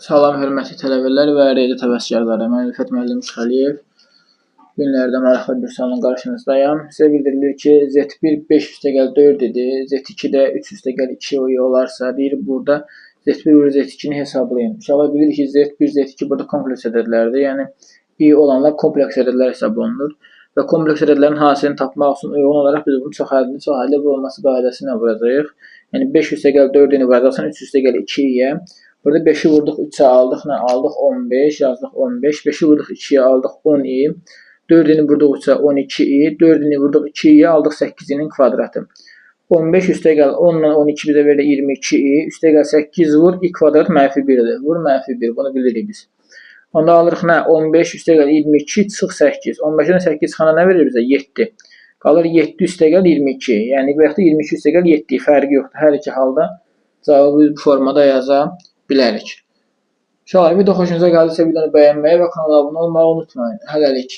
Salam, hörmətli tələbələr və reali təvəkkülkarları. Mən Ülfət müəllim Şəxəliyev. Günlərdə maraqlı bir sualın qarşınızdayım. Sizə bildirilir ki, Z1 5/4 idi. Z2-də 3/2 olarsa, deyir burada Z1 vs Z2-ni hesablayın. Uşaqlar bilir ki, Z1, Z2 burada kompleks ədədlərdir. Yəni i olanlar kompleks ədədlər hesab olunur. Və kompleks ədədlərin hasilini tapmaq üçün uyğun olaraq biz bunu çox həlli olması qaydası ilə vuracağıq. Yəni 5/4-ünü vuracaqsan 3/2-yə. Burada 5'i vurduq 3'ə aldıq, nə aldıq 15, yazdıq 15. 5'i vurduq 2'yə aldıq 10i. 4'ünü vurduq 3'ə 12i. 4'ünü vurduq 2'yə aldıq 8'nin kvadratı. 15 üstə gəl 10 ilə 12 bizə verir 22i. Üstə gəl 8 vur i kvadrat -1-dir. Vur -1, bunu bilirik biz. Onda alırıq nə? 15 üstə gəl 22 çıx 8. 15-dən 8 çıxana nə verir bizə? 7. Qalır 7 üstə gəl 22. Yəni və ya 22 üstə gəl 7. Fərqi yoxdur. Hər iki halda cavabı biz bu formada yaza bilərik. Uşaqlar, video xoşunuza gəldisə videonu bəyənməyi və kanala abunə olmağı unutmayın. Hələlik.